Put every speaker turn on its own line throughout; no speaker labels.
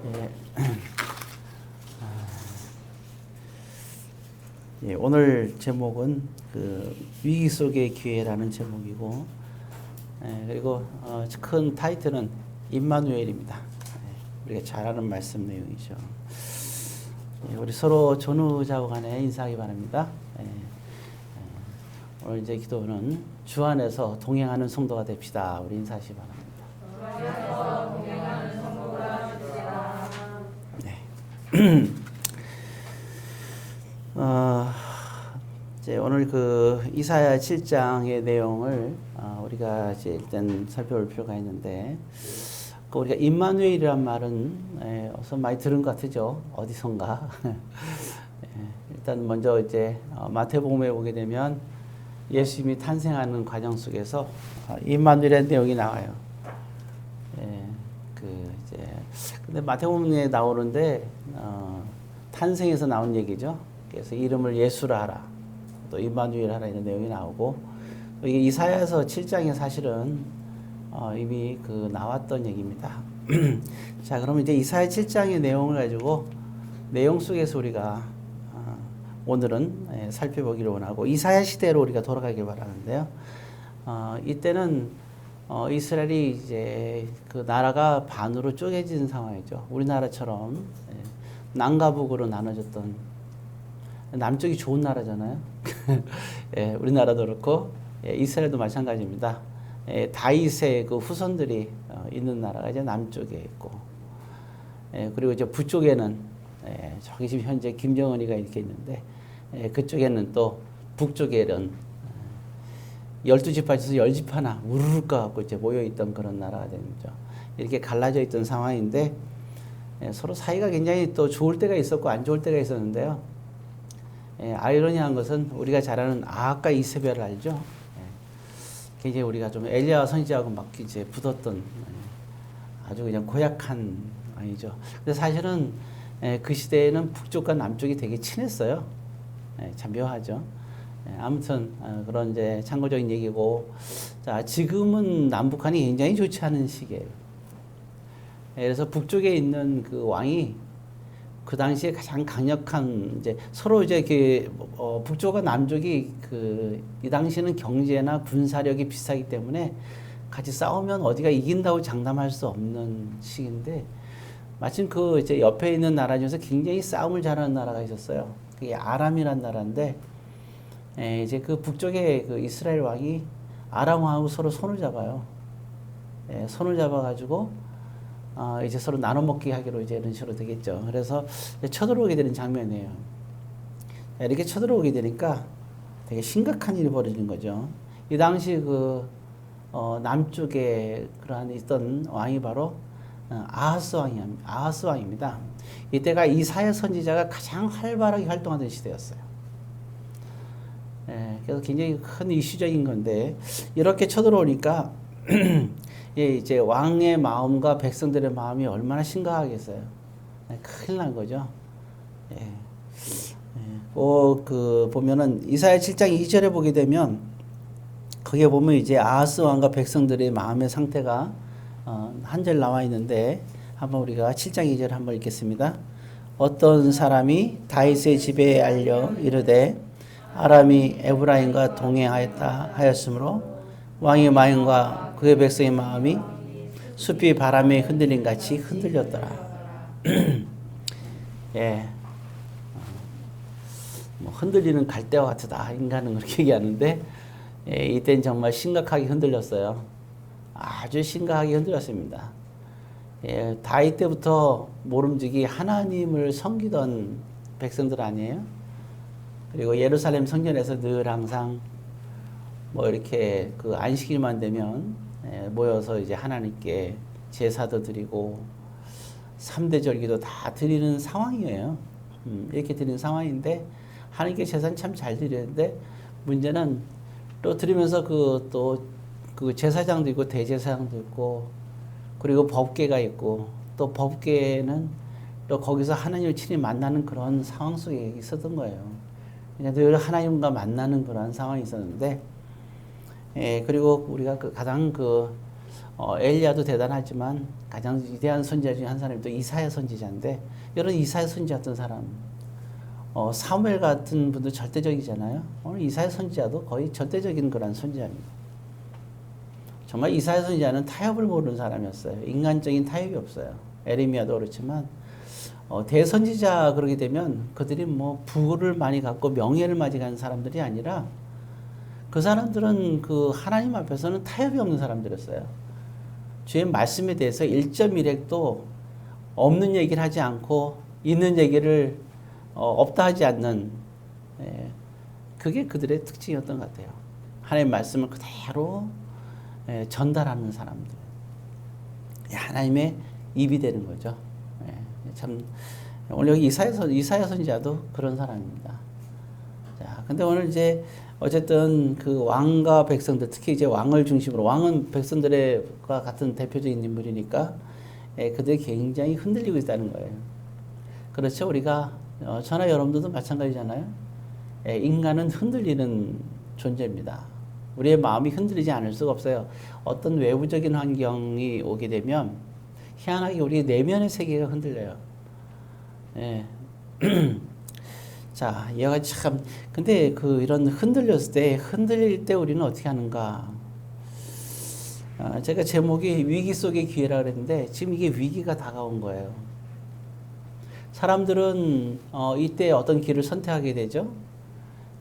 예, 예, 오늘 제목은 그 위기 속의 기회라는 제목이고, 그리고 큰 타이틀은 임마누엘입니다. 우리가 잘 아는 말씀 내용이죠. 우리 서로 전후좌우 간에 인사하기 바랍니다. 오늘 이제 기도는 주 안에서 동행하는 성도가 됩시다. 우리 인사하시기 바랍니다. 주 안에서 동행하는 성도가 됩시다. 네. 이제 오늘 그 이사야 7장의 내용을 우리가 이제 일단 살펴볼 필요가 있는데, 그 우리가 임마누엘이란 말은 어서 많이 들은 것 같으죠. 어디선가. 일단 먼저 이제 마태복음에 보게 되면 예수님이 탄생하는 과정 속에서 임마누엘의 내용이 나와요. 근데 마태복음에 나오는데 탄생에서 나온 얘기죠. 그래서 이름을 예수라 하라, 또 임마누엘 하라 이런 내용이 나오고, 이게 이사야서 7장에 사실은 이미 그 나왔던 얘기입니다. 자, 그러면 이제 이사야 7장의 내용을 가지고 내용 속에서 우리가 오늘은 살펴보기를 원하고, 이사야 시대로 우리가 돌아가길 바라는데요. 이때는 이스라엘이 이제 그 나라가 반으로 쪼개진 상황이죠. 우리나라처럼 남과 북으로 나눠졌던, 남쪽이 좋은 나라잖아요. 우리나라도 그렇고 이스라엘도 마찬가지입니다. 다윗의 그 후손들이 있는 나라가 이제 남쪽에 있고, 그리고 이제 북쪽에는 저기 지금 현재 김정은이가 이렇게 있는데, 그쪽에는 또 북쪽에는 12지파 중에서 10지파 하나 우르르 까갖고 이제 모여있던 그런 나라가 됩니다. 이렇게 갈라져 있던 상황인데, 서로 사이가 굉장히 또 좋을 때가 있었고 안 좋을 때가 있었는데요. 아이러니한 것은 우리가 잘 아는 아합과 이세벨을 알죠. 굉장히 우리가 좀 엘리야와 선지자하고 막 이제 붙었던 아주 그냥 고약한 아이죠. 근데 사실은 그 시대에는 북쪽과 남쪽이 되게 친했어요. 참 묘하죠. 아무튼 그런 이제 참고적인 얘기고, 자, 지금은 남북한이 굉장히 좋지 않은 시기예요. 그래서 북쪽에 있는 그 왕이 그 당시에 가장 강력한, 이제 서로 이제 그 북쪽과 남쪽이 그 이 당시에는 경제나 군사력이 비슷하기 때문에 같이 싸우면 어디가 이긴다고 장담할 수 없는 시기인데, 마침 그 이제 옆에 있는 나라 중에서 굉장히 싸움을 잘하는 나라가 있었어요. 그게 아람이란 나라인데, 이제 그 북쪽에 그 이스라엘 왕이 아람 왕하고 서로 손을 잡아요. 손을 잡아가지고 이제 서로 나눠 먹기 하기로 이제 이런 식으로 되겠죠. 그래서 쳐들어오게 되는 장면이에요. 이렇게 쳐들어오게 되니까 되게 심각한 일이 벌어지는 거죠. 이 당시 그 남쪽에 그러한 있던 왕이 바로 아하스 왕입니다. 이때가 이사야 선지자가 가장 활발하게 활동하던 시대였어요. 그래서 굉장히 큰 이슈적인 건데, 이렇게 쳐들어오니까 이제 왕의 마음과 백성들의 마음이 얼마나 심각하겠어요. 큰일 난 거죠. 그 보면은 이사야 7장 2절에 보게 되면, 거기에 보면 이제 아하스 왕과 백성들의 마음의 상태가 한 절 나와 있는데, 한번 우리가 7장 2절 한번 읽겠습니다. 어떤 사람이 다윗의 집에 알려 이르되 아람이 에브라임과 동행하였다 하였으므로 왕의 마음과 그의 백성의 마음이 숲이 바람에 흔들림 같이 흔들렸더라. 뭐 흔들리는 갈대와 같다, 인간은 그렇게 얘기하는데, 이때는 정말 심각하게 흔들렸어요. 아주 심각하게 흔들렸습니다. 다윗 때부터 모름지기 하나님을 섬기던 백성들 아니에요? 그리고 예루살렘 성전에서 늘 항상 뭐 이렇게 그 안식일만 되면 모여서 이제 하나님께 제사도 드리고 3대 절기도 다 드리는 상황이에요. 이렇게 드리는 상황인데, 하나님께 제사는 참 잘 드리는데, 문제는 또 드리면서 그 제사장도 있고 대제사장도 있고, 그리고 법궤가 있고, 또 법궤는 또 거기서 하나님을 친히 만나는 그런 상황 속에 있었던 거예요. 그러니까 늘 하나님과 만나는 그런 상황이 있었는데, 그리고 우리가 가장 엘리야도 대단하지만 가장 위대한 선지자 중에 한 사람이 또 이사야 선지자인데, 이런 이사야 선지자 같은 사람, 사무엘 같은 분도 절대적이잖아요. 오늘 이사야 선지자도 거의 절대적인 그런 선지자입니다. 정말 이사야 선지자는 타협을 모르는 사람이었어요. 인간적인 타협이 없어요. 에레미야도 그렇지만 대선지자 그러게 되면 그들이 뭐 부를 많이 갖고 명예를 많이 가진 사람들이 아니라 그 사람들은 그 하나님 앞에서는 타협이 없는 사람들이었어요. 주의 말씀에 대해서 1.1핵도 없는 얘기를 하지 않고 있는 얘기를 없다 하지 않는, 그게 그들의 특징이었던 것 같아요. 하나님의 말씀을 그대로 전달하는 사람들. 하나님의 입이 되는 거죠. 참 오늘 여기 이사야 선지자도 그런 사람입니다. 자, 근데 오늘 이제 어쨌든 그 왕과 백성들, 특히 이제 왕을 중심으로, 왕은 백성들과 같은 대표적인 인물이니까 그들이 굉장히 흔들리고 있다는 거예요. 그렇죠. 우리가 저나 여러분들도 마찬가지잖아요. 인간은 흔들리는 존재입니다. 우리의 마음이 흔들리지 않을 수가 없어요. 어떤 외부적인 환경이 오게 되면 희한하게 우리 내면의 세계가 흔들려요. 예. 자, 얘가 참, 근데 이런 흔들릴 때 우리는 어떻게 하는가? 제가 제목이 위기 속의 기회라 그랬는데, 지금 이게 위기가 다가온 거예요. 사람들은, 이때 어떤 길을 선택하게 되죠?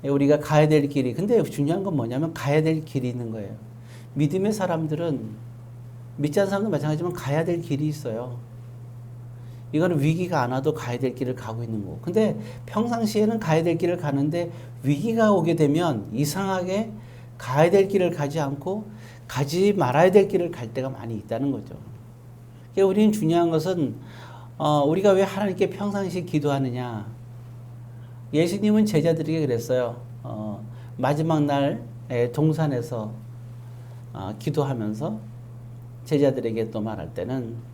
우리가 가야 될 길이, 근데 중요한 건 뭐냐면 가야 될 길이 있는 거예요. 믿음의 사람들은, 믿지 않는 사람도 마찬가지지만 가야 될 길이 있어요. 이거는 위기가 안 와도 가야 될 길을 가고 있는 거고. 근데 평상시에는 가야 될 길을 가는데 위기가 오게 되면 이상하게 가야 될 길을 가지 않고 가지 말아야 될 길을 갈 때가 많이 있다는 거죠. 그러니까 우리는 중요한 것은 우리가 왜 하나님께 평상시 기도하느냐. 예수님은 제자들에게 그랬어요. 마지막 날 동산에서 기도하면서 제자들에게 또 말할 때는,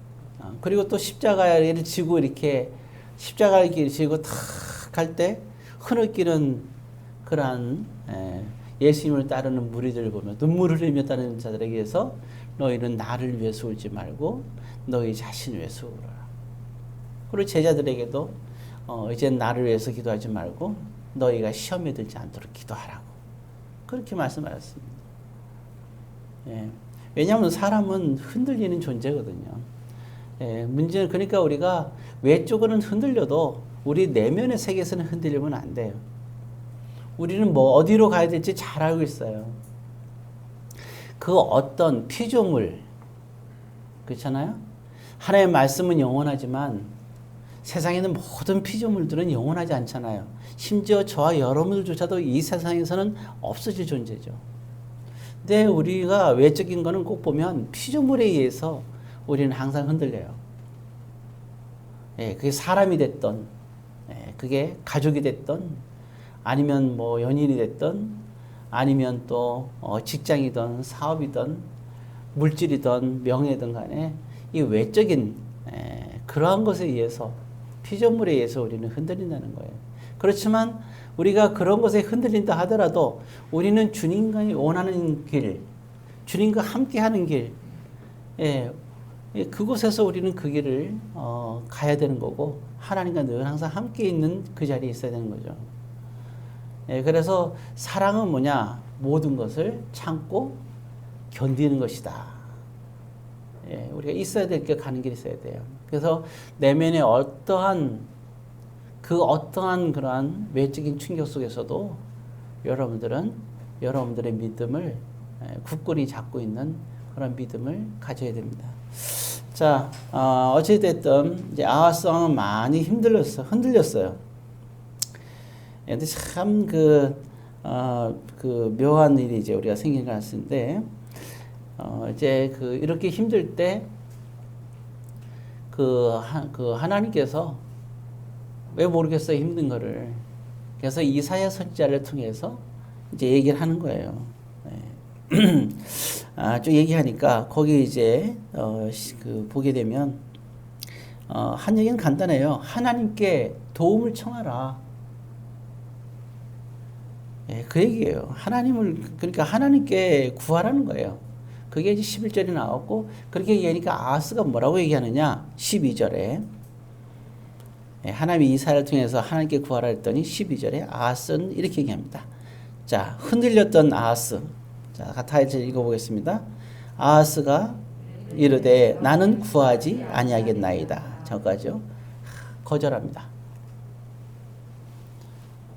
그리고 또 십자가를 지고 이렇게 십자가를 지고 탁 갈 때 흐느끼는 그러한 예수님을 따르는 무리들을 보면 눈물을 흘리며 따르는 자들에게서 너희는 나를 위해서 울지 말고 너희 자신을 위해서 울어라. 그리고 제자들에게도 이제 나를 위해서 기도하지 말고 너희가 시험에 들지 않도록 기도하라고 그렇게 말씀하셨습니다. 왜냐하면 사람은 흔들리는 존재거든요. 문제는 그러니까 우리가 외적으로는 흔들려도 우리 내면의 세계에서는 흔들리면 안 돼요. 우리는 뭐 어디로 가야 될지 잘 알고 있어요. 그 어떤 피조물, 그렇잖아요? 하나님의 말씀은 영원하지만 세상에는 모든 피조물들은 영원하지 않잖아요. 심지어 저와 여러분들조차도 이 세상에서는 없어질 존재죠. 근데 우리가 외적인 거는 꼭 보면 피조물에 의해서 우리는 항상 흔들려요. 그게 사람이 됐던, 그게 가족이 됐던, 아니면 뭐 연인이 됐던, 아니면 또 직장이든 사업이든 물질이든 명예든 간에 이 외적인 그러한 것에 의해서 피조물에 의해서 우리는 흔들린다는 거예요. 그렇지만 우리가 그런 것에 흔들린다 하더라도 우리는 주님과 원하는 길, 주님과 함께하는 길, 그곳에서 우리는 그 길을 가야 되는 거고 하나님과 늘 항상 함께 있는 그 자리에 있어야 되는 거죠. 그래서 사랑은 뭐냐? 모든 것을 참고 견디는 것이다. 우리가 있어야 될 게 가는 길이 있어야 돼요. 그래서 내면의 어떠한 그러한 외적인 충격 속에서도 여러분들의 믿음을 굳건히 잡고 있는 그런 믿음을 가져야 됩니다. 자, 어찌됐든 이제 아하스 왕은 많이 흔들렸어요. 근데 참 그 묘한 일이 이제 우리가 생긴 것 같은데, 이제 이렇게 힘들 때 하나님께서 왜 모르겠어요, 힘든 거를. 그래서 이사야 선지자를 통해서 이제 얘기를 하는 거예요. 쭉 얘기하니까 거기 이제 보게 되면 한 얘기는 간단해요. 하나님께 도움을 청하라. 그 얘기예요. 그러니까 하나님께 구하라는 거예요. 그게 이제 11절에 나왔고, 그렇게 얘기하니까 아하스가 뭐라고 얘기하느냐? 12절에. 하나님이 이사야를 통해서 하나님께 구하라 했더니 12절에 아하스는 이렇게 얘기합니다. 자, 흔들렸던 아하스. 자, 같이 읽어보겠습니다. 아하스가 이르되 나는 구하지 아니하겠나이다. 저까지요. 거절합니다.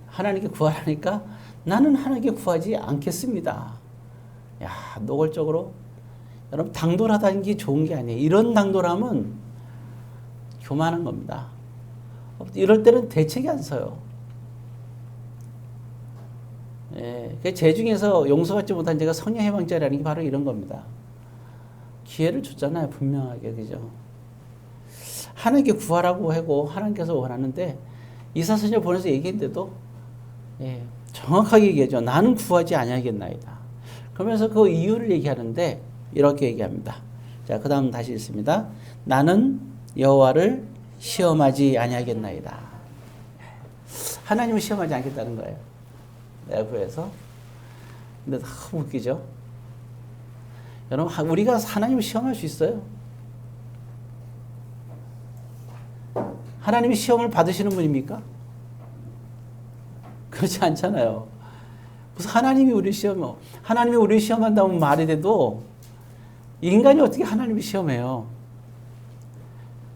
하나님께 구하라니까 나는 하나님께 구하지 않겠습니다. 야, 노골적으로. 여러분, 당돌하다는 게 좋은 게 아니에요. 이런 당돌함은 교만한 겁니다. 이럴 때는 대책이 안 서요. 예, 제 중에서 용서받지 못한 제가 성령 해방자라는 게 바로 이런 겁니다. 기회를 줬잖아요, 분명하게. 그죠? 하나님께 구하라고 하고 하나님께서 원하는데 이사선녀 보내서 얘기했는데도 예, 정확하게 얘기하죠. 나는 구하지 아니하겠나이다. 그러면서 그 이유를 얘기하는데 이렇게 얘기합니다. 자, 그 다음 다시 읽습니다. 나는 여호와를 시험하지 아니하겠나이다. 하나님을 시험하지 않겠다는 거예요. 내가 구해서. 근데 너무 웃기죠? 여러분, 우리가 하나님을 시험할 수 있어요? 하나님이 시험을 받으시는 분입니까? 그렇지 않잖아요. 무슨 하나님이 우리 하나님이 우리 시험한다면 말이 돼도 인간이 어떻게 하나님을 시험해요?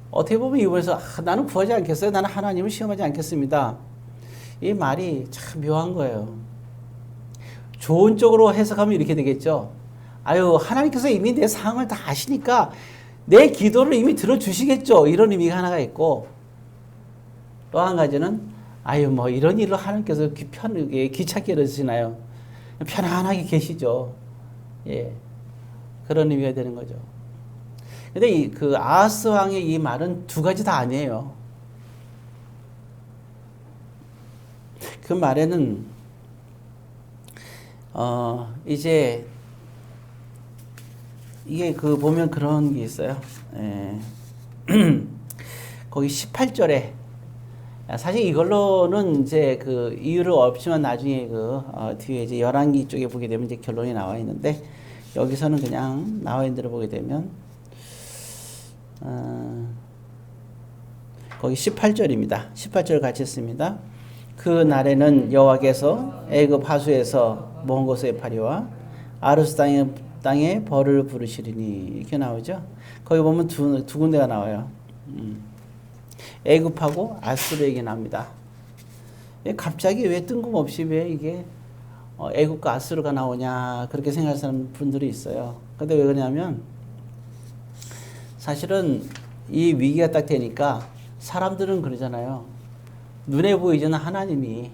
어떻게 보면 이번에서 나는 구하지 않겠어요. 나는 하나님을 시험하지 않겠습니다. 이 말이 참 묘한 거예요. 좋은 쪽으로 해석하면 이렇게 되겠죠. 아유, 하나님께서 이미 내 상황을 다 아시니까 내 기도를 이미 들어주시겠죠. 이런 의미가 하나가 있고, 또 한 가지는 아유, 뭐 이런 일로 하나님께서 귀찮게 여러시나요? 편안하게 계시죠. 예, 그런 의미가 되는 거죠. 근데 그 아하스 왕의 이 말은 두 가지 다 아니에요. 그 말에는 이제 이게 그 보면 그런 게 있어요. 예. 거기 18절에 사실 이걸로는 이제 그 이유를 없지만 나중에 뒤에 이제 열왕기 쪽에 보게 되면 이제 결론이 나와 있는데 여기서는 그냥 나와 있는 대로 보게 되면 거기 18절입니다. 18절 같이 했습니다. 그 날에는 여호와께서 애굽 하수에서 먼 곳의 파리와 아르스 땅에 벌을 부르시리니 이렇게 나오죠. 거기 보면 두 군데가 나와요. 애굽하고 아수르 얘기 나옵니다. 갑자기 왜 뜬금없이 왜 이게 애굽과 아수르가 나오냐 그렇게 생각하는 분들이 있어요. 근데 왜 그러냐면 사실은 이 위기가 딱 되니까 사람들은 그러잖아요. 눈에 보이지는 하나님이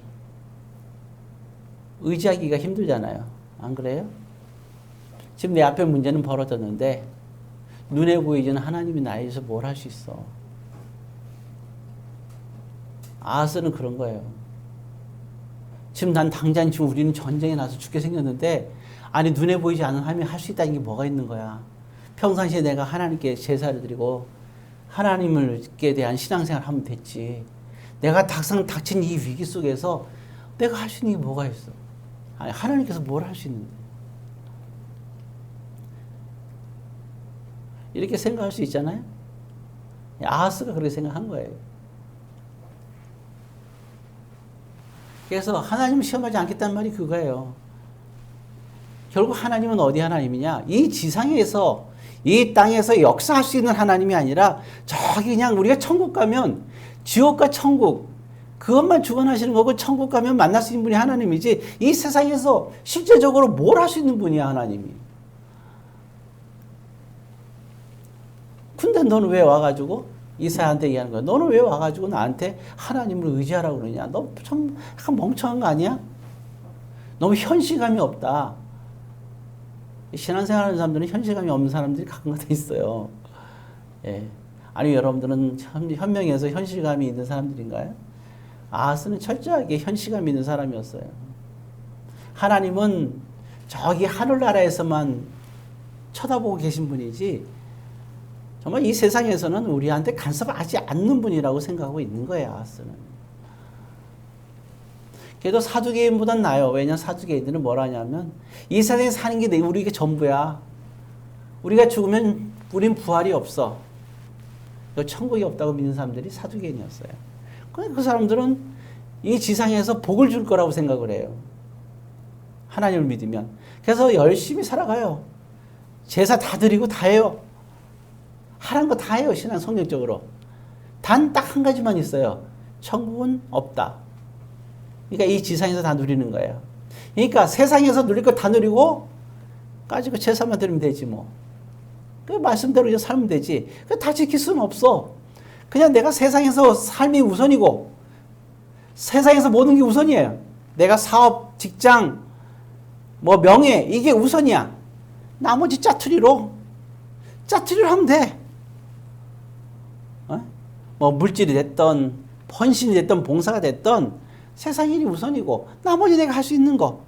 의지하기가 힘들잖아요. 안 그래요? 지금 내 앞에 문제는 벌어졌는데 눈에 보이지는 하나님이 나에 대해서 뭘 할 수 있어. 아하스는 그런 거예요. 지금 난 당장 지금 우리는 전쟁에 나서 죽게 생겼는데 아니 눈에 보이지 않는 하나님이 할 수 있다는 게 뭐가 있는 거야. 평상시에 내가 하나님께 제사를 드리고 하나님께 대한 신앙생활을 하면 됐지. 내가 닥친 이 위기 속에서 내가 할 수 있는 게 뭐가 있어. 아니 하나님께서 뭘 할 수 있는데. 이렇게 생각할 수 있잖아요. 아하스가 그렇게 생각한 거예요. 그래서 하나님을 시험하지 않겠다는 말이 그거예요. 결국 하나님은 어디 하나님이냐? 이 지상에서 이 땅에서 역사할 수 있는 하나님이 아니라 저기 그냥 우리가 천국 가면 지옥과 천국 그것만 주관하시는 거고 천국 가면 만날 수 있는 분이 하나님이지 이 세상에서 실제적으로 뭘 할 수 있는 분이야 하나님이. 근데 너는 왜 와가지고 이사야한테 얘기하는 거야. 너는 왜 와가지고 나한테 하나님을 의지하라고 그러냐. 너 참 멍청한 거 아니야? 너무 현실감이 없다. 신앙생활하는 사람들은 현실감이 없는 사람들이 가끔가다 있어요. 예. 아니 여러분들은 현명해서 현실감이 있는 사람들인가요? 아하스는 철저하게 현실감이 있는 사람이었어요. 하나님은 저기 하늘나라에서만 쳐다보고 계신 분이지 정말 이 세상에서는 우리한테 간섭하지 않는 분이라고 생각하고 있는 거예요. 아하스는. 그래도 사두개인보단 나아요. 왜냐하면 사두개인들은 뭘 하냐면 이 세상에 사는 게 우리에게 전부야. 우리가 죽으면 우린 부활이 없어. 천국이 없다고 믿는 사람들이 사두개인이었어요. 그 사람들은 이 지상에서 복을 줄 거라고 생각을 해요. 하나님을 믿으면. 그래서 열심히 살아가요. 제사 다 드리고 다 해요. 하라는 거 다 해요. 신앙 성경적으로. 단 딱 한 가지만 있어요. 천국은 없다. 그러니까 이 지상에서 다 누리는 거예요. 그러니까 세상에서 누릴 거 다 누리고 가지고 제사만 드리면 되지 뭐. 그 말씀대로 이제 살면 되지. 다 지킬 수는 없어. 그냥 내가 세상에서 삶이 우선이고 세상에서 모든 게 우선이에요. 내가 사업, 직장, 뭐 명예 이게 우선이야. 나머지 짜투리로 하면 돼. 뭐 물질이 됐던 헌신이 됐던 봉사가 됐던 세상 일이 우선이고 나머지 내가 할 수 있는 거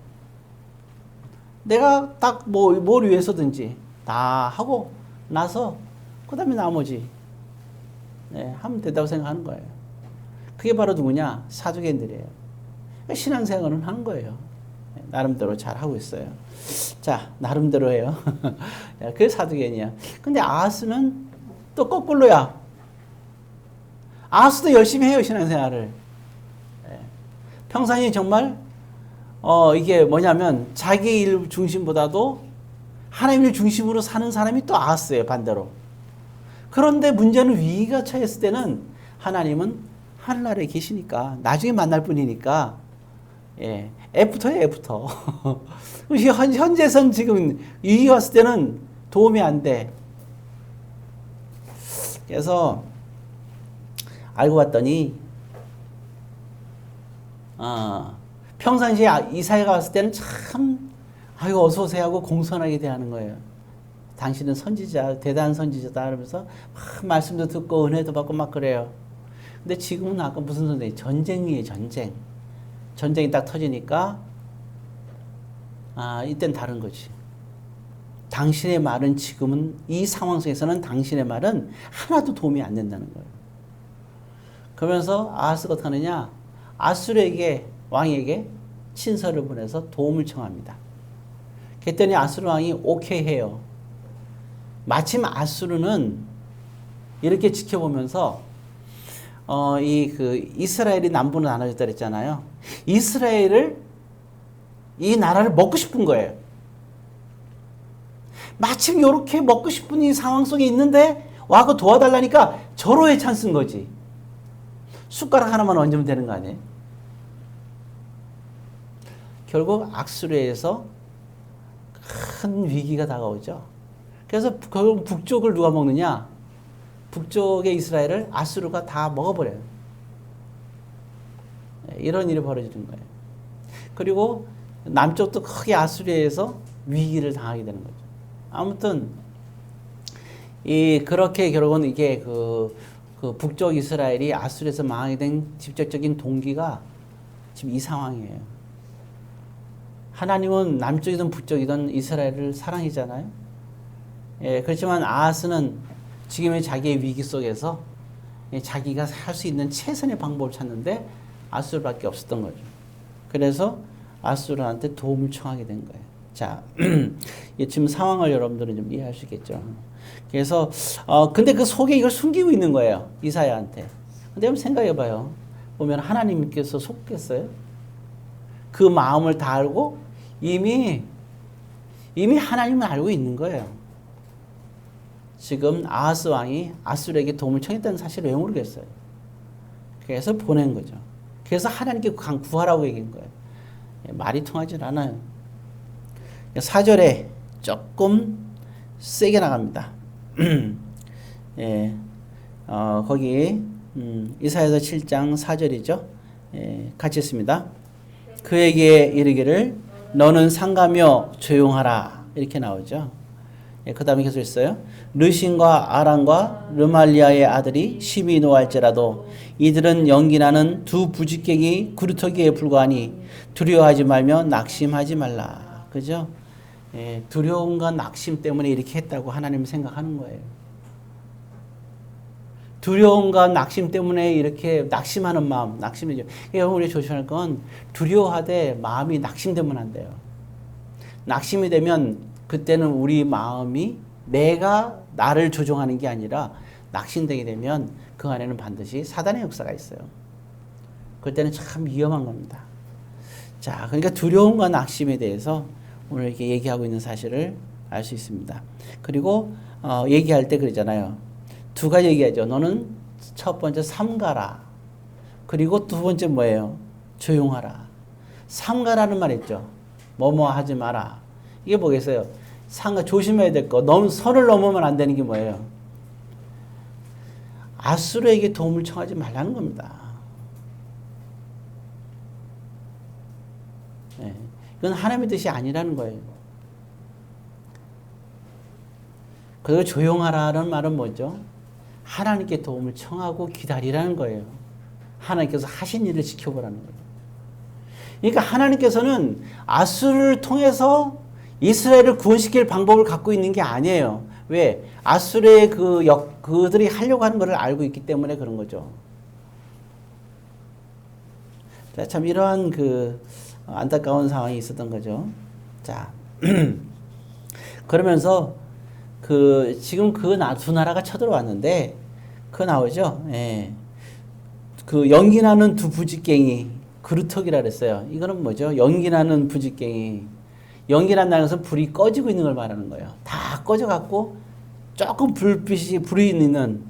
내가 딱 뭘 위해서든지 다 하고 나서 그 다음에 나머지 하면 된다고 생각하는 거예요. 그게 바로 누구냐? 사두개인들이에요. 신앙생활은 하는 거예요. 나름대로 잘 하고 있어요. 자, 나름대로 해요. 그게 사두개인이야. 근데 아하스는 또 거꾸로야. 아하스도 열심히 해요, 신앙생활을. 평상시 정말 이게 뭐냐면 자기 일 중심보다도 하나님 일 중심으로 사는 사람이 또 아하스예요, 반대로. 그런데 문제는 위기가 처했을 때는 하나님은 하늘나라에 계시니까 나중에 만날 뿐이니까 애프터예요, 애프터. 현재선 지금 위기 왔을 때는 도움이 안 돼. 그래서 알고 봤더니 평상시에 이사회가 왔을 때는 참 아이고 어서 오세요 하고 공손하게 대하는 거예요. 당신은 선지자, 대단한 선지자다 하면서 막 말씀도 듣고 은혜도 받고 막 그래요. 근데 지금은 아까 무슨 선생님? 전쟁이에요, 전쟁. 전쟁이 딱 터지니까 이땐 다른 거지. 당신의 말은 지금은 이 상황 속에서는 당신의 말은 하나도 도움이 안 된다는 거예요. 그러면서 아하스가 어떻게 하느냐? 아수르에게 왕에게 친서를 보내서 도움을 청합니다. 그랬더니 아수르 왕이 오케이 해요. 마침 아수르는 이렇게 지켜보면서 이스라엘이 남부로 나눠졌다 그랬잖아요. 이 나라를 먹고 싶은 거예요. 마침 이렇게 먹고 싶은 이 상황 속에 있는데 와서 도와달라니까 절호의 찬스인 거지. 숟가락 하나만 얹으면 되는 거 아니에요? 결국 악수르에서 큰 위기가 다가오죠. 그래서 결국 북쪽을 누가 먹느냐? 북쪽의 이스라엘을 아수르가 다 먹어버려요. 이런 일이 벌어지는 거예요. 그리고 남쪽도 크게 아수르에서 위기를 당하게 되는 거죠. 아무튼 그렇게 결국은 이게 그 북쪽 이스라엘이 아수르에서 망하게 된 직접적인 동기가 지금 이 상황이에요. 하나님은 남쪽이든 북쪽이든 이스라엘을 사랑이잖아요. 그렇지만 아하스는 지금의 자기의 위기 속에서 자기가 할 수 있는 최선의 방법을 찾는데 아수르밖에 없었던 거죠. 그래서 아수르한테 도움을 청하게 된 거예요. 자, 지금 상황을 여러분들은 좀 이해할 수 있겠죠. 그래서 근데 그 속에 이걸 숨기고 있는 거예요, 이사야한테. 근데 한번 생각해봐요. 보면 하나님께서 속겠어요? 그 마음을 다 알고 이미 하나님은 알고 있는 거예요. 지금 아하스 왕이 아수르에게 도움을 청했다는 사실을 왜 모르겠어요. 그래서 보낸 거죠. 그래서 하나님께 구하라고 얘기한 거예요. 말이 통하지 않아요. 4절에 조금 세게 나갑니다. 거기 이사야서 7장 4절이죠. 같이 읽습니다. 그에게 이르기를 너는 상가며 조용하라 이렇게 나오죠. 그 다음에 계속 있어요. 르신과 아람과 르말리아의 아들이 심히 노할지라도 이들은 연기나는 두 부직객이 구루터기에 불과하니 두려워하지 말며 낙심하지 말라. 그죠? 두려움과 낙심 때문에 이렇게 했다고 하나님은 생각하는 거예요. 두려움과 낙심 때문에 이렇게 낙심하는 마음, 낙심이죠. 우리 조심할 건 두려워하되 마음이 낙심되면 안 돼요. 낙심이 되면 그때는 우리 마음이 내가 나를 조종하는 게 아니라 낙심되게 되면 그 안에는 반드시 사단의 역사가 있어요. 그럴 때는 참 위험한 겁니다. 자, 그러니까 두려움과 낙심에 대해서 오늘 이렇게 얘기하고 있는 사실을 알 수 있습니다. 그리고 얘기할 때 그러잖아요. 두 가지 얘기하죠. 너는 첫 번째 삼가라. 그리고 두 번째 뭐예요? 조용하라. 삼가라는 말 있죠. 뭐뭐 하지 마라. 이게 뭐겠어요? 삼가 조심해야 될 거. 선을 넘으면 안 되는 게 뭐예요? 아수르에게 도움을 청하지 말라는 겁니다. 네. 이건 하나님의 뜻이 아니라는 거예요. 그리고 조용하라는 말은 뭐죠? 하나님께 도움을 청하고 기다리라는 거예요. 하나님께서 하신 일을 지켜보라는 거예요. 그러니까 하나님께서는 아수르를 통해서 이스라엘을 구원시킬 방법을 갖고 있는 게 아니에요. 왜? 아수르의 그들이 하려고 하는 것을 알고 있기 때문에 그런 거죠. 자, 참 이러한 안타까운 상황이 있었던 거죠. 자, 그러면서 지금 두 나라가 쳐들어왔는데, 나오죠? 예. 연기나는 두 부직갱이, 그루터기라 그랬어요. 이거는 뭐죠? 연기나는 부직갱이. 연기난다는 것은 불이 꺼지고 있는 걸 말하는 거예요. 다 꺼져갖고 조금 불이 있는,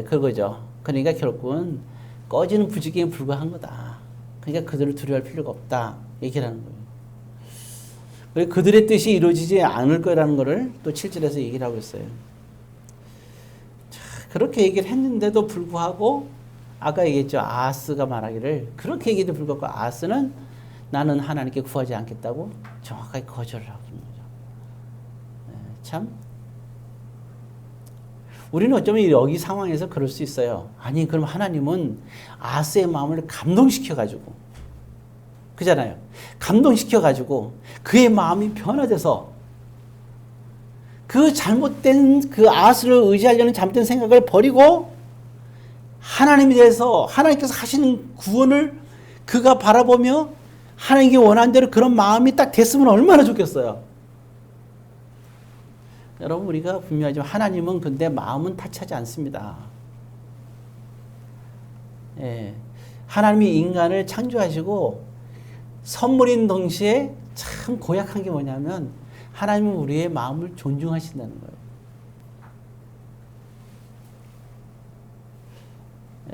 그거죠. 그러니까 결국은 꺼지는 부직갱에 불과한 거다. 그러니까 그들을 두려워할 필요가 없다. 얘기를 하는 거예요. 그리고 그들의 뜻이 이루어지지 않을 거라는 것을 또 7절에서 얘기를 하고 있어요. 자, 그렇게 얘기를 했는데도 불구하고 아까 얘기했죠. 아하스가 말하기를 그렇게 얘기해도 불구하고 아하스는 나는 하나님께 구하지 않겠다고 정확하게 거절을 하고 있는 거죠. 참 우리는 어쩌면 여기 상황에서 그럴 수 있어요. 아니 그럼 하나님은 아하스의 마음을 감동시켜가지고 그잖아요. 감동시켜가지고 그의 마음이 변화돼서 잘못된 아하스를 의지하려는 잘못된 생각을 버리고 하나님에 대해서 하나님께서 하시는 구원을 그가 바라보며 하나님께 원하는 대로 그런 마음이 딱 됐으면 얼마나 좋겠어요. 여러분 우리가 분명하지만 하나님은 근데 마음은 타치하지 않습니다. 예, 하나님이 인간을 창조하시고 선물인 동시에 참 고약한 게 뭐냐면 하나님은 우리의 마음을 존중하신다는 거예요.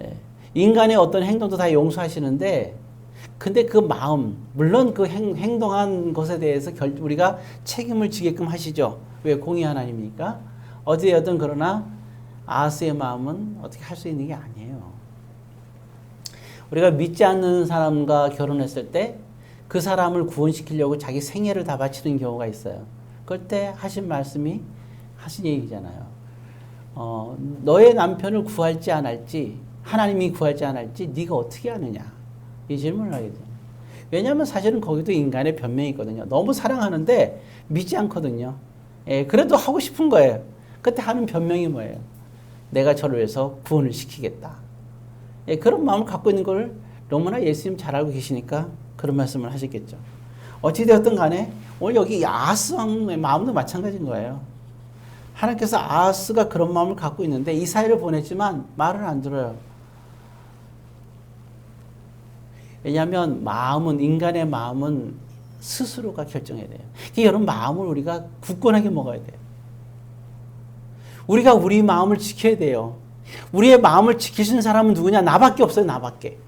예, 인간의 어떤 행동도 다 용서하시는데 근데 그 마음, 물론 그 행동한 것에 대해서 우리가 책임을 지게끔 하시죠. 왜? 공의 하나님이니까. 어디에든 그러나 아하스의 마음은 어떻게 할 수 있는 게 아니에요. 우리가 믿지 않는 사람과 결혼했을 때 그 사람을 구원시키려고 자기 생애를 다 바치는 경우가 있어요. 그럴 때 하신 말씀이 하신 얘기잖아요. 너의 남편을 구할지 안 할지 하나님이 구할지 안 할지 네가 어떻게 아느냐. 이 질문을 하게 돼요. 왜냐하면 사실은 거기도 인간의 변명이 있거든요. 너무 사랑하는데 믿지 않거든요. 예, 그래도 하고 싶은 거예요. 그때 하는 변명이 뭐예요? 내가 저를 위해서 구원을 시키겠다. 예, 그런 마음을 갖고 있는 걸 너무나 예수님 잘 알고 계시니까 그런 말씀을 하셨겠죠. 어찌되었든 간에 오늘 여기 아하스 왕의 마음도 마찬가지인 거예요. 하나님께서 아하스가 그런 마음을 갖고 있는데 이사야를 보냈지만 말을 안 들어요. 왜냐하면 인간의 마음은 스스로가 결정해야 돼요. 여러분 마음을 우리가 굳건하게 먹어야 돼요. 우리가 우리 마음을 지켜야 돼요. 우리의 마음을 지키신 사람은 누구냐? 나밖에 없어요. 나밖에.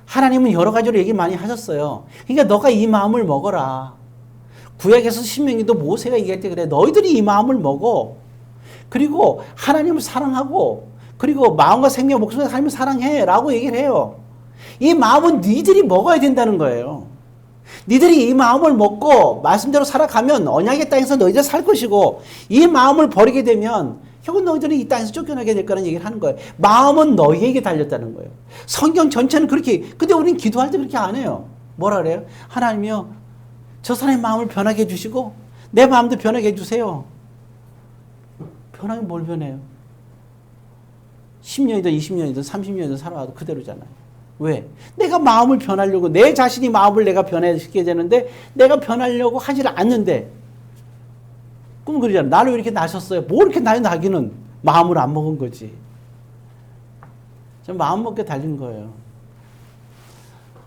하나님은 여러 가지로 얘기 많이 하셨어요. 그러니까 너가 이 마음을 먹어라. 구약에서 신명기도 모세가 얘기할 때 그래. 너희들이 이 마음을 먹어. 그리고 하나님을 사랑하고 그리고 마음과 생명, 목숨과 하나님을 사랑해 라고 얘기를 해요. 이 마음은 니들이 먹어야 된다는 거예요. 니들이 이 마음을 먹고 말씀대로 살아가면 언약의 땅에서 너희들 살 것이고 이 마음을 버리게 되면 결국 너희들은 이 땅에서 쫓겨나게 될 거라는 얘기를 하는 거예요. 마음은 너희에게 달렸다는 거예요. 성경 전체는 그렇게. 근데 우리는 기도할 때 그렇게 안 해요. 뭐라 그래요? 하나님이요, 저 사람의 마음을 변하게 해주시고 내 마음도 변하게 해주세요. 변하게 뭘 변해요? 10년이든 20년이든 30년이든 살아와도 그대로잖아요. 왜? 내가 마음을 변하려고, 내 자신이 마음을 내가 변화시켜야 되는데 내가 변하려고 하질 않는데, 그럼 그러잖아. 나를 왜 이렇게 나셨어요? 뭐 이렇게 나기는 마음을 안 먹은 거지. 좀 마음 먹게 달린 거예요.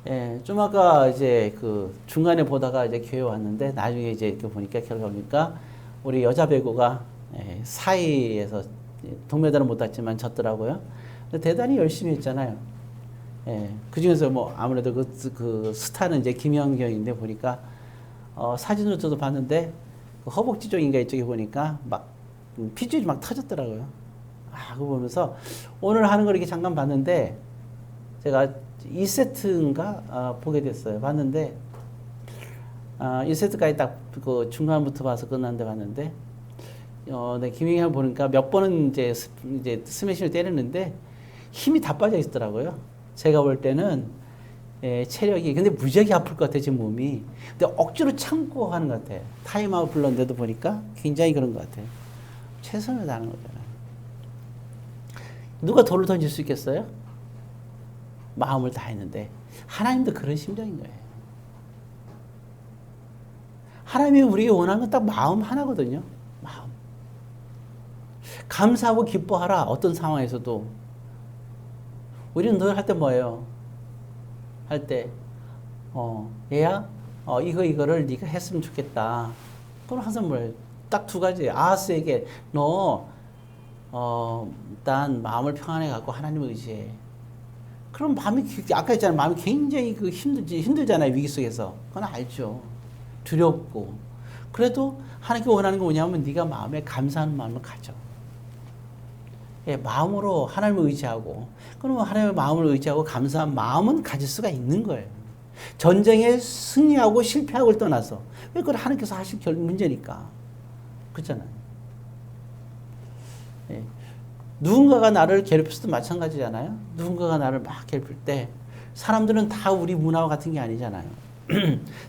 예, 좀 아까 이제 그 중간에 보다가 이제 교회 왔는데 나중에 이제 이렇게 보니까 결과 보니까 우리 여자 배구가 4위에서 동메달은 못 땄지만 졌더라고요. 대단히 열심히 했잖아요. 예, 그 중에서 뭐 아무래도 그 스타는 이제 김연경인데 보니까 사진으로 저도 봤는데 그 허벅지 쪽인가 이쪽에 보니까 막 핏줄이 막 터졌더라고요. 아, 그거 보면서 오늘 하는 걸 이렇게 잠깐 봤는데 제가 2세트인가 보게 됐어요. 봤는데 1세트까지 딱 그 중간부터 봐서 끝났는데 봤는데 네, 김연경을 보니까 몇 번은 이제 스매싱을 때렸는데 힘이 다 빠져 있더라고요. 제가 볼 때는 체력이 근데 무지하게 아플 것 같아 지금 몸이. 근데 억지로 참고 하는 것 같아. 타임아웃 불렀는데도 보니까 굉장히 그런 것 같아. 최선을 다하는 거잖아요. 누가 돌을 던질 수 있겠어요? 마음을 다했는데 하나님도 그런 심정인 거예요. 하나님이 우리에게 원하는 건 딱 마음 하나거든요. 마음. 감사하고 기뻐하라. 어떤 상황에서도. 우리는 늘 할 때 뭐예요? 할 때, 얘야, 이거를 네가 했으면 좋겠다. 그럼 항상 뭐예요? 딱 두 가지. 아하스에게 너, 일단 마음을 평안해 갖고 하나님을 의지해. 그럼 마음이, 아까 했잖아요. 마음이 굉장히 힘들잖아요. 위기 속에서. 그건 알죠. 두렵고. 그래도 하나님께 원하는 게 뭐냐면 네가 마음에 감사하는 마음을 가져. 예, 마음으로 하나님을 의지하고, 그러면 하나님의 마음을 의지하고 감사한 마음은 가질 수가 있는 거예요. 전쟁에 승리하고 실패하고를 떠나서. 왜 그걸 하나님께서 하실 문제니까. 그렇잖아요. 예. 누군가가 나를 괴롭힐 때도 마찬가지잖아요. 누군가가 나를 막 괴롭힐 때, 사람들은 다 우리 문화와 같은 게 아니잖아요.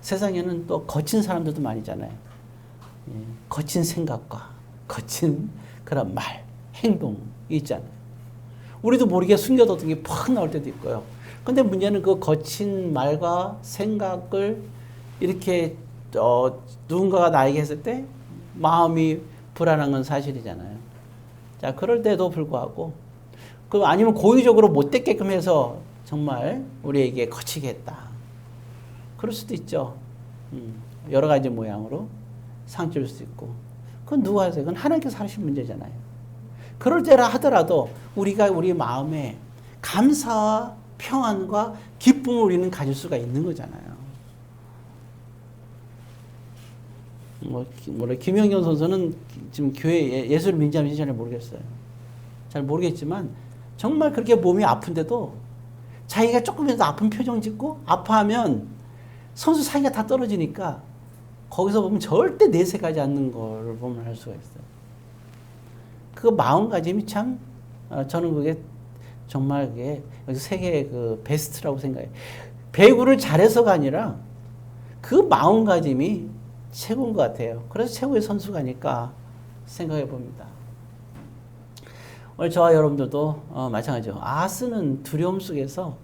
세상에는 또 거친 사람들도 많이잖아요. 예. 거친 생각과 거친 그런 말, 행동, 있잖아요. 우리도 모르게 숨겨뒀던 게 팍 나올 때도 있고요. 근데 문제는 그 거친 말과 생각을 이렇게 누군가가 나에게 했을 때 마음이 불안한 건 사실이잖아요. 자, 그럴 때도 불구하고 그 아니면 고의적으로 못 됐게끔 해서 정말 우리에게 거치게 했다. 그럴 수도 있죠. 여러 가지 모양으로 상처일 수도 있고. 그건 누가 하세요? 그건 하나님께서 하신 문제잖아요. 그럴 때라 하더라도 우리가 우리 마음에 감사와 평안과 기쁨을 우리는 가질 수가 있는 거잖아요. 김연경 선수는 지금 교회 예술 민지하는지 잘 모르겠어요. 잘 모르겠지만 정말 그렇게 몸이 아픈데도 자기가 조금이라도 아픈 표정 짓고 아파하면 선수 사이가 다 떨어지니까 거기서 보면 절대 내색하지 않는 걸 보면 할 수가 있어요. 그 마음가짐이 참 저는 그게 정말 그게 세계의 그 베스트라고 생각해요. 배구를 잘해서가 아니라 그 마음가짐이 최고인 것 같아요. 그래서 최고의 선수가 아닐까 생각해 봅니다. 오늘 저와 여러분들도 마찬가지죠. 아하스는 두려움 속에서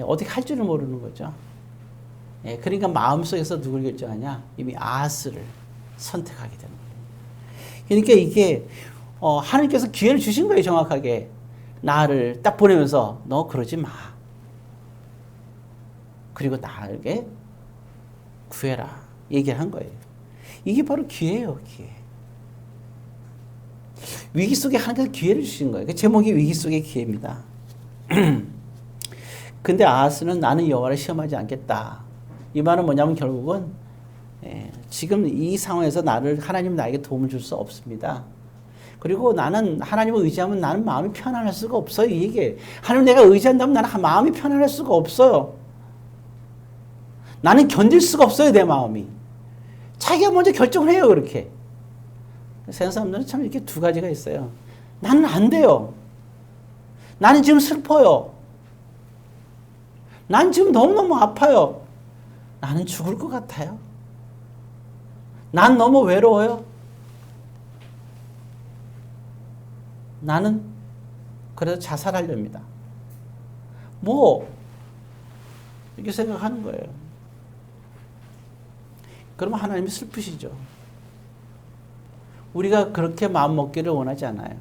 어떻게 할 줄을 모르는 거죠. 그러니까 마음속에서 누굴 결정하냐? 이미 아하스를 선택하게 되는 거예요. 그러니까 이게 하나님께서 기회를 주신 거예요. 정확하게. 나를 딱 보내면서 너 그러지 마. 그리고 나에게 구해라. 얘기를 한 거예요. 이게 바로 기회예요. 기회. 위기 속에 하나님께서 기회를 주신 거예요. 그 제목이 위기 속의 기회입니다. 근데 아하스는 나는 여호와를 시험하지 않겠다. 이 말은 뭐냐면 결국은 지금 이 상황에서 하나님 나에게 도움을 줄 수 없습니다. 그리고 나는 하나님을 의지하면 나는 마음이 편안할 수가 없어요. 이게 하나님 내가 의지한다면 나는 마음이 편안할 수가 없어요. 나는 견딜 수가 없어요. 내 마음이. 자기가 먼저 결정을 해요. 그렇게. 세상 사람들은 참 이렇게 두 가지가 있어요. 나는 안 돼요. 나는 지금 슬퍼요. 난 지금 너무너무 아파요. 나는 죽을 것 같아요. 난 너무 외로워요. 나는 그래서 자살하렵니다. 이렇게 생각하는 거예요. 그러면 하나님이 슬프시죠. 우리가 그렇게 마음 먹기를 원하지 않아요.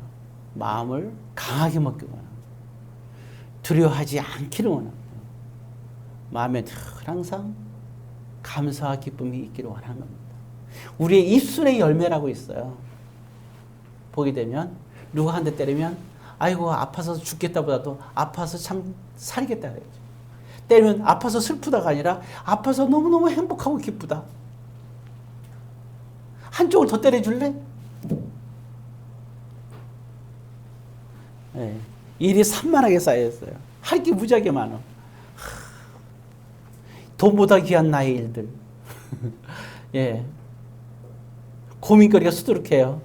마음을 강하게 먹기 원합니다. 두려워하지 않기를 원합니다. 마음에 늘 항상 감사와 기쁨이 있기를 원하는 겁니다. 우리의 입술의 열매라고 있어요. 보게 되면 누가 한 대 때리면 아이고 아파서 죽겠다보다도 아파서 참 살겠다 그러죠. 때리면 아파서 슬프다가 아니라 아파서 너무너무 행복하고 기쁘다. 한쪽을 더 때려줄래? 네, 일이 산만하게 쌓여있어요. 할 게 무지하게 많아. 돈보다 귀한 나의 일들. 예. 고민거리가 수두룩해요.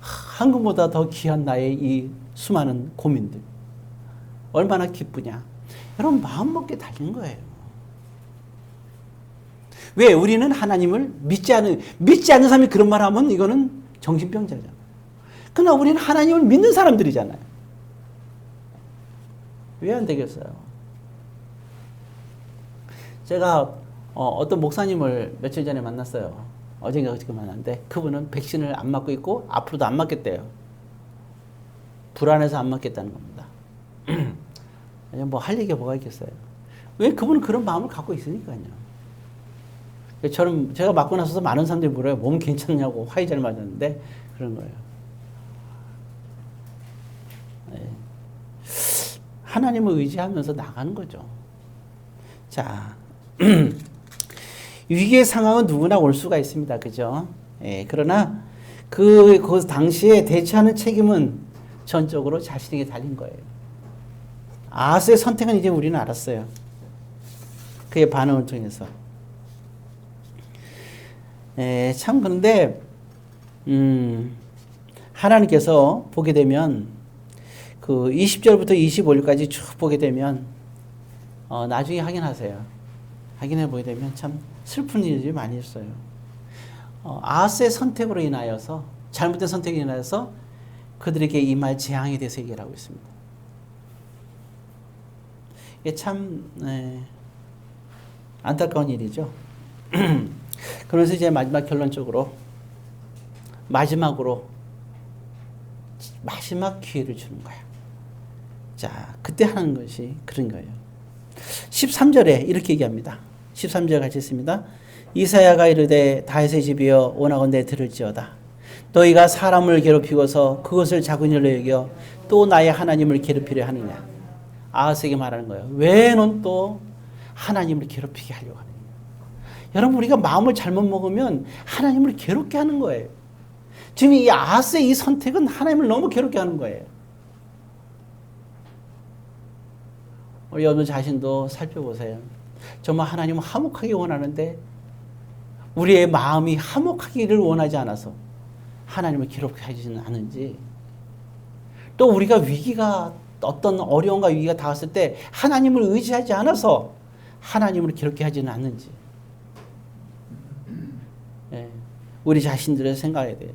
황금보다 더 귀한 나의 이 수많은 고민들. 얼마나 기쁘냐. 여러분, 마음먹기에 달린 거예요. 왜? 우리는 하나님을 믿지 않는 사람이 그런 말 하면 이거는 정신병자잖아. 그러나 우리는 하나님을 믿는 사람들이잖아요. 왜 안 되겠어요? 제가 어떤 목사님을 며칠 전에 만났어요. 어젠가 그저께 만났는데 그분은 백신을 안 맞고 있고 앞으로도 안 맞겠대요. 불안해서 안 맞겠다는 겁니다. 뭐 할 얘기가 뭐가 있겠어요. 왜? 그분은 그런 마음을 갖고 있으니까요. 제가 맞고 나서도 많은 사람들이 물어요. 몸 괜찮냐고 화이자를 맞았는데 그런 거예요. 네. 하나님을 의지하면서 나가는 거죠. 자, 위기의 상황은 누구나 올 수가 있습니다. 그죠? 예, 그러나 그 당시에 대처하는 책임은 전적으로 자신에게 달린 거예요. 아하스의 선택은 이제 우리는 알았어요. 그의 반응을 통해서. 예, 참 그런데 하나님께서 보게 되면 그 20절부터 25절까지 쭉 보게 되면 나중에 확인하세요. 확인해 보게 되면 참 슬픈 일들이 많이 있어요. 아하스의 선택으로 인하여서 잘못된 선택에 인하여서 그들에게 임할 재앙에 대해서 얘기를 하고 있습니다. 이게 참 안타까운 일이죠. 그러면서 이제 결론적으로 마지막으로 마지막 기회를 주는 거야. 자, 그때 하는 것이 그런 거예요. 13절에 이렇게 얘기합니다. 13절 같이 있습니다. 이사야가 이르되 다윗의 집이여 원하건대 들을지어다. 너희가 사람을 괴롭히고서 그것을 작은 일로 여겨 또 나의 하나님을 괴롭히려 하느냐. 아하스에게 말하는 거예요. 왜 넌 또 하나님을 괴롭히게 하려고 하느냐. 여러분, 우리가 마음을 잘못 먹으면 하나님을 괴롭게 하는 거예요. 지금 이 아하스의 이 선택은 하나님을 너무 괴롭게 하는 거예요. 우리 여러분 자신도 살펴보세요. 정말 하나님은 화목하게 원하는데 우리의 마음이 화목하기를 원하지 않아서 하나님을 괴롭게 하지는 않은지, 또 우리가 위기가 어떤 어려움과 위기가 닿았을 때 하나님을 의지하지 않아서 하나님을 괴롭게 하지는 않는지, 우리 자신들을 생각해야 돼요.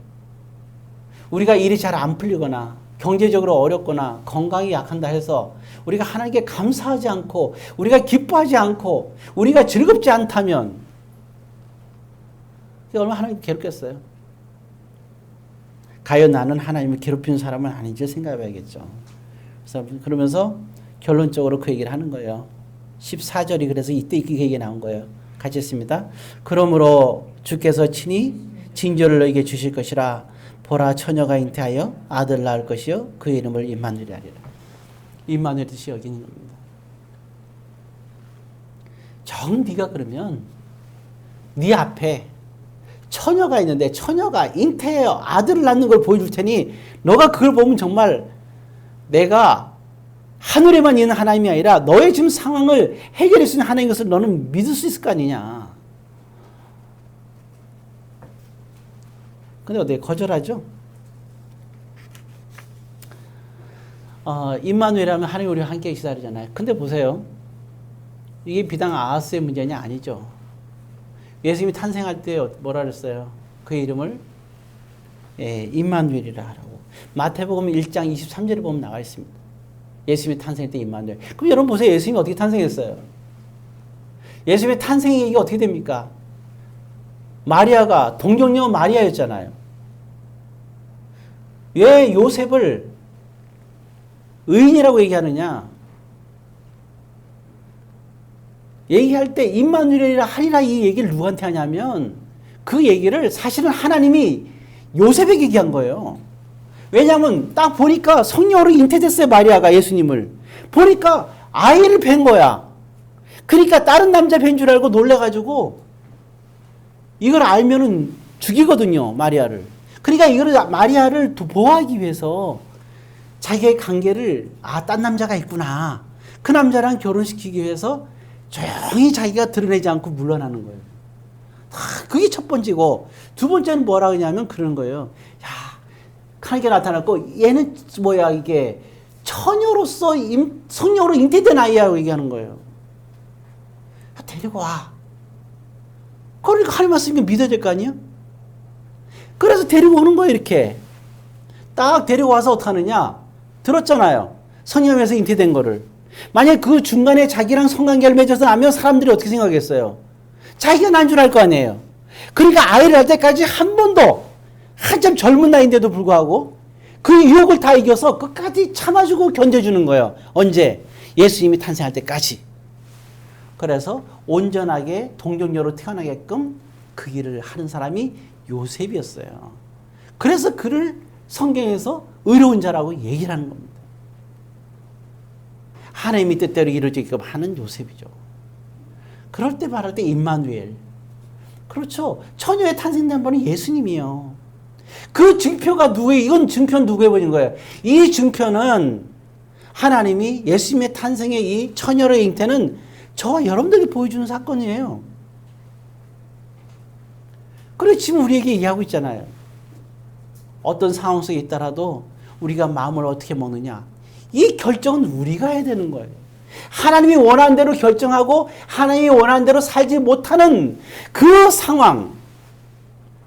우리가 일이 잘 안 풀리거나 경제적으로 어렵거나 건강이 약한다 해서 우리가 하나님께 감사하지 않고 우리가 기뻐하지 않고 우리가 즐겁지 않다면 그게 얼마나 하나님 괴롭겠어요. 과연 나는 하나님을 괴롭히는 사람은 아닌지 생각해 봐야겠죠. 그러면서 결론적으로 그 얘기를 하는 거예요. 14절이 그래서 이때 그 얘기가 나온 거예요. 같이 했습니다. 그러므로 주께서 친히 징조를 너에게 주실 것이라. 보라, 처녀가 잉태하여 아들 낳을 것이요 그의 이름을 임마누엘 하리라. 임마누엘 뜻이 여기 있는 겁니다. 정 네가 그러면 네 앞에 처녀가 있는데 처녀가 잉태하여 아들을 낳는 걸 보여줄 테니 너가 그걸 보면 정말 내가 하늘에만 있는 하나님이 아니라 너의 지금 상황을 해결할 수 있는 하나님인 것을 너는 믿을 수 있을 거 아니냐. 근데 어떻게 거절하죠? 임마누엘 하면 하나님 우리와 함께 계시다 그러잖아요. 근데 보세요. 이게 비단 아하스의 문제냐? 아니죠. 예수님이 탄생할 때 뭐라 그랬어요? 그의 이름을 임마누엘이라 하라고. 마태복음 1장 23절에 보면 나와 있습니다. 예수님이 탄생할 때 임마누엘. 그럼 여러분 보세요. 예수님이 어떻게 탄생했어요? 예수님의 탄생의 얘기가 어떻게 됩니까? 마리아가 동정녀 마리아였잖아요. 왜 요셉을 의인이라고 얘기하느냐? 얘기할 때 임마누엘이라 하리라 이 얘기를 누구한테 하냐면 그 얘기를 사실은 하나님이 요셉에게 얘기한 거예요. 왜냐하면 딱 보니까 성령으로 잉태됐어요. 마리아가 예수님을. 보니까 아이를 뵌 거야. 그러니까 다른 남자 뵌 줄 알고 놀래가지고 이걸 알면은 죽이거든요. 마리아를. 그러니까 이걸 마리아를 보호하기 위해서 자기의 관계를 딴 남자가 있구나. 그 남자랑 결혼시키기 위해서 조용히 자기가 드러내지 않고 물러나는 거예요. 그게 첫 번째고 두 번째는 뭐라 그러냐면 그런 거예요. 야, 하나님께 나타났고 얘는 뭐야 이게 처녀로서 성령으로 잉태된 아이라고 얘기하는 거예요. 데리고 와. 그러니까 하나님 말씀이 믿어야 될 거 아니에요? 그래서 데리고 오는 거예요. 이렇게 딱 데리고 와서 어떻게 하느냐. 들었잖아요. 성령에서 잉태된 거를. 만약에 그 중간에 자기랑 성관계를 맺어서 나면 사람들이 어떻게 생각했어요? 자기가 난 줄 알 거 아니에요. 그러니까 아이를 낳을 때까지 한 번도 한참 젊은 나이인데도 불구하고 그 유혹을 다 이겨서 끝까지 참아주고 견뎌주는 거예요. 언제? 예수님이 탄생할 때까지. 그래서 온전하게 동정녀로 태어나게끔 그 일을 하는 사람이 요셉이었어요. 그래서 그를 성경에서 의로운 자라고 얘기를 하는 겁니다. 하나님의 뜻대로 이루어지게끔 하는 요셉이죠. 그럴 때 말할 때 임마누엘. 그렇죠. 처녀의 탄생된 분은 예수님이에요. 그 증표가 누구예요? 이건 증표는 누구에 보이는 거예요? 이 증표는 하나님이 예수님의 탄생의 이 처녀의 잉태는 저와 여러분들에게 보여주는 사건이에요. 그래서 지금 우리에게 얘기하고 있잖아요. 어떤 상황 속에 있더라도 우리가 마음을 어떻게 먹느냐. 이 결정은 우리가 해야 되는 거예요. 하나님이 원하는 대로 결정하고 하나님이 원하는 대로 살지 못하는 그 상황.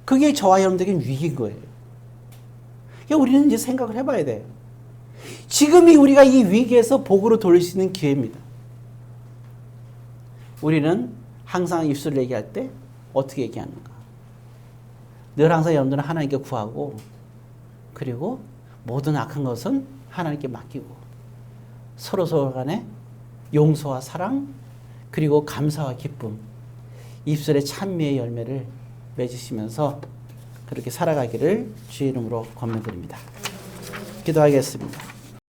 그게 저와 여러분들에게는 위기인 거예요. 그러니까 우리는 이제 생각을 해봐야 돼요. 지금이 우리가 이 위기에서 복으로 돌릴 수 있는 기회입니다. 우리는 항상 입술을 얘기할 때 어떻게 얘기하는가? 늘 항상 여러분들은 하나님께 구하고 그리고 모든 악한 것은 하나님께 맡기고 서로 간에 용서와 사랑 그리고 감사와 기쁨 입술의 찬미의 열매를 맺으시면서 그렇게 살아가기를 주의 이름으로 권면드립니다. 기도하겠습니다.